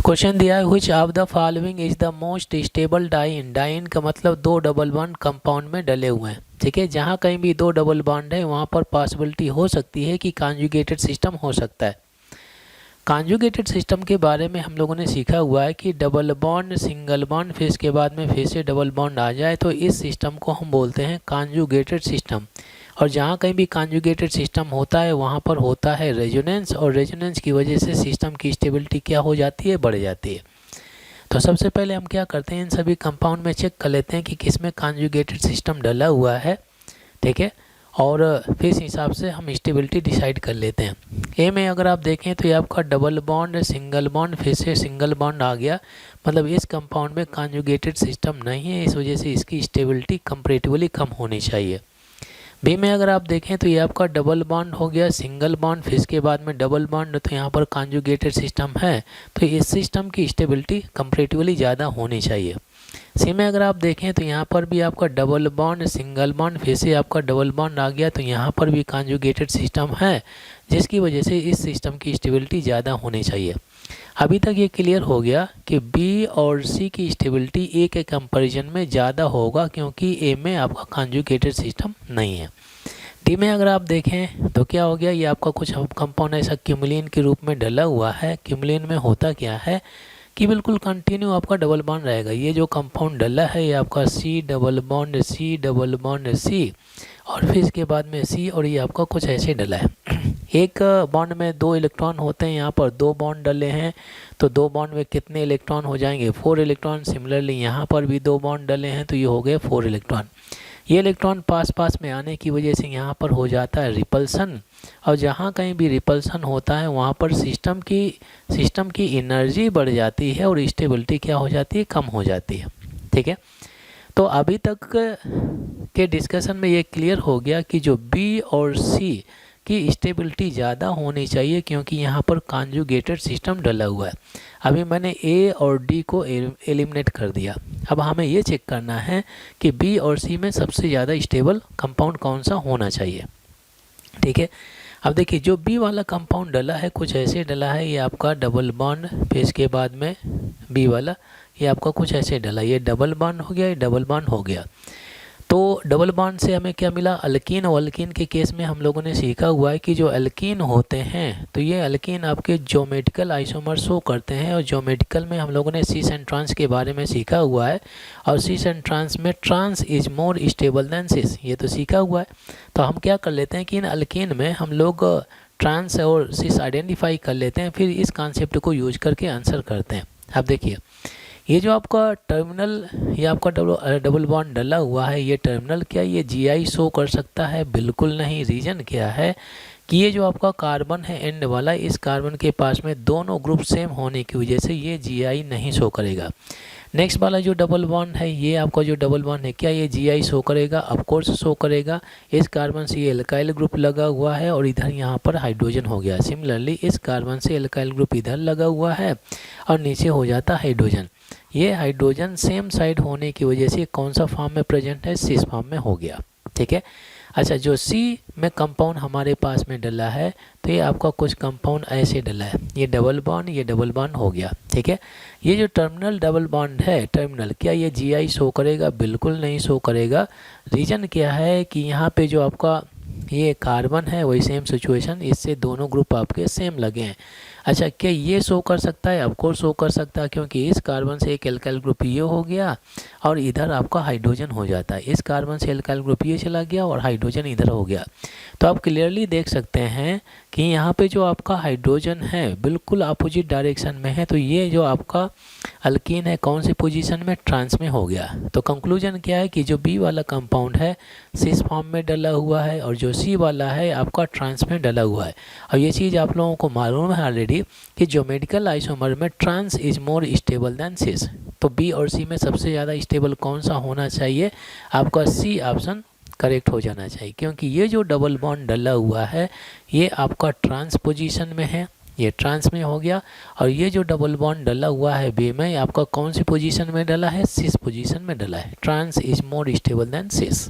Question दिया है which of the following is the most stable diene. Diene का मतलब दो डबल बॉन्ड कंपाउंड में डले हुए हैं, ठीक है। जहाँ कहीं भी दो डबल बॉन्ड है वहाँ पर पॉसिबिलिटी हो सकती है कि कॉन्जुगेटेड सिस्टम हो सकता है। कॉन्जुगेटेड सिस्टम के बारे में हम लोगों ने सीखा हुआ है कि डबल बॉन्ड सिंगल बॉन्ड फिर इसके बाद में फिर से डबल बॉन्ड आ जाए तो इस सिस्टम को हम बोलते हैं कॉन्जुगेटेड सिस्टम। और जहाँ कहीं भी कॉन्जुगेटेड सिस्टम होता है वहाँ पर होता है रेजोनेंस, और रेजोनेंस की वजह से सिस्टम की स्टेबिलिटी क्या हो जाती है, बढ़ जाती है। तो सबसे पहले हम क्या करते हैं, इन सभी कंपाउंड में चेक कर लेते हैं कि किसमें कॉन्जुगेटेड सिस्टम डला हुआ है, ठीक है। और फिर इस हिसाब से हम स्टेबिलिटी डिसाइड कर लेते हैं। ए में अगर आप देखें तो ये आपका डबल बॉन्ड सिंगल बॉन्ड फिर से सिंगल बॉन्ड आ गया, मतलब इस कंपाउंड में कॉन्जुगेटेड सिस्टम नहीं है, इस वजह से इसकी स्टेबिलिटी कंपैरेटिवली कम होनी चाहिए। बी में अगर आप देखें तो ये आपका डबल बॉन्ड हो गया, सिंगल बॉन्ड फिर इसके बाद में डबल बॉन्ड, तो यहाँ पर कॉन्जुगेटेड सिस्टम है, तो इस सिस्टम की स्टेबिलिटी कंपैरेटिवली ज़्यादा होनी चाहिए। सी में अगर आप देखें तो यहाँ पर भी आपका डबल बॉन्ड सिंगल बॉन्ड फिर से आपका डबल बॉन्ड आ गया, तो यहाँ पर भी कॉन्जुगेटेड सिस्टम है, जिसकी वजह से इस सिस्टम की स्टेबिलिटी ज़्यादा होनी चाहिए। अभी तक ये क्लियर हो गया कि बी और सी की स्टेबिलिटी ए के कंपैरिजन में ज़्यादा होगा, क्योंकि ए में आपका कॉन्जुगेटेड सिस्टम नहीं है। डी में अगर आप देखें तो क्या हो गया, ये आपका कुछ कंपाउंड ऐसा क्यूमुलिन के रूप में डला हुआ है। क्यूमुलिन में होता क्या है कि बिल्कुल कंटिन्यू आपका डबल बॉन्ड रहेगा। ये जो कंपाउंड डला है ये आपका C double bond C double bond C, और फिर इसके बाद में सी, और ये आपका कुछ ऐसे डला है। एक बॉन्ड में दो इलेक्ट्रॉन होते हैं, यहाँ पर दो बॉन्ड डले हैं, तो दो बॉन्ड में कितने इलेक्ट्रॉन हो जाएंगे, 4 इलेक्ट्रॉन। सिमिलरली यहाँ पर भी दो बॉन्ड डले हैं, तो ये हो गए 4 इलेक्ट्रॉन। ये इलेक्ट्रॉन पास पास में आने की वजह से यहाँ पर हो जाता है रिपल्सन, और जहाँ कहीं भी रिपल्सन होता है वहाँ पर सिस्टम की एनर्जी बढ़ जाती है और स्टेबिलिटी क्या हो जाती है, कम हो जाती है, ठीक है। तो अभी तक के डिस्कशन में ये क्लियर हो गया कि जो बी और सी की स्टेबिलिटी ज़्यादा होनी चाहिए, क्योंकि यहाँ पर कॉन्जुगेटेड सिस्टम डला हुआ है। अभी मैंने ए और डी को एलिमिनेट कर दिया। अब हमें ये चेक करना है कि बी और सी में सबसे ज़्यादा स्टेबल कंपाउंड कौन सा होना चाहिए, ठीक है। अब देखिए जो बी वाला कंपाउंड डला है कुछ ऐसे डला है, ये आपका डबल बॉन्ड फिर इसके बाद में बी वाला ये आपका कुछ ऐसे डला, ये डबल बॉन्ड हो गया, ये डबल बॉन्ड हो गया। तो डबल बॉन्ड से हमें क्या मिला, अल्कीन। और अल्कीन के केस में हम लोगों ने सीखा हुआ है कि जो अल्कीन होते हैं तो ये अल्कीन आपके ज्योमेट्रिकल आइसोमर शो करते हैं, और ज्योमेट्रिकल में हम लोगों ने सीस एंड ट्रांस के बारे में सीखा हुआ है, और सीस एंड ट्रांस में trans is more stable than cis, ये तो सीखा हुआ है। तो हम क्या कर लेते हैं कि इन अल्कीन में हम लोग ट्रांस और सिस आइडेंटिफाई कर लेते हैं, फिर इस कॉन्सेप्ट को यूज करके आंसर करते हैं। अब देखिए ये जो आपका टर्मिनल, ये आपका डबल बॉन्ड डला हुआ है, ये टर्मिनल क्या ये जीआई शो कर सकता है, बिल्कुल नहीं। रीज़न क्या है कि ये जो आपका कार्बन है एंड वाला, इस कार्बन के पास में दोनों ग्रुप सेम होने की वजह से ये जीआई नहीं शो करेगा। नेक्स्ट वाला जो डबल बॉन्ड है, ये आपका जो डबल बॉन्ड है क्या ये जीआई शो करेगा, ऑफ कोर्स शो करेगा। इस कार्बन से ये एल्काइल ग्रुप लगा हुआ है, और इधर यहाँ पर हाइड्रोजन हो गया। सिमिलरली इस कार्बन से एल्काइल ग्रुप इधर लगा हुआ है, और नीचे हो जाता हाइड्रोजन। ये हाइड्रोजन सेम साइड होने की वजह से कौन सा फॉर्म में प्रेजेंट है, सिस फॉर्म में हो गया, ठीक है। अच्छा जो सी में कंपाउंड हमारे पास में डला है, तो ये आपका कुछ कंपाउंड ऐसे डला है, ये डबल बॉन्ड हो गया, ठीक है। ये जो टर्मिनल डबल बॉन्ड है, टर्मिनल क्या ये जीआई शो करेगा, बिल्कुल नहीं शो करेगा। रीजन क्या है कि यहाँ पे जो आपका ये कार्बन है वही सेम सिचुएशन, इससे दोनों ग्रुप आपके सेम लगे हैं। अच्छा क्या ये शो कर सकता है, ऑफ कोर्स शो कर सकता है, क्योंकि इस कार्बन से एक एल्काइल ग्रुप ये हो गया और इधर आपका हाइड्रोजन हो जाता है। इस कार्बन से एल्काइल ग्रुप ये चला गया और हाइड्रोजन इधर हो गया। तो आप क्लियरली देख सकते हैं कि यहाँ पे जो आपका हाइड्रोजन है बिल्कुल अपोजिट डायरेक्शन में है, तो ये जो आपका अल्कीन है कौन सी पोजीशन में, ट्रांस में हो गया। तो कंक्लूजन क्या है कि जो बी वाला कंपाउंड है सिस फॉर्म में डला हुआ है, और जो सी वाला है आपका ट्रांस में डला हुआ है। और ये चीज़ आप लोगों को मालूम है ऑलरेडी कि ज्योमेट्रिकल आइसोमर में trans is more stable than cis. तो बी और सी में सबसे ज़्यादा स्टेबल कौन सा होना चाहिए, आपका सी ऑप्शन करेक्ट हो जाना चाहिए, क्योंकि ये जो डबल बॉन्ड डला हुआ है ये आपका ट्रांस पोजीशन में है, ये ट्रांस में हो गया। और ये जो डबल बॉन्ड डला हुआ है बी में, आपका कौन सी पोजीशन में डला है, सिस पोजीशन में डला है। Trans is more stable than sis.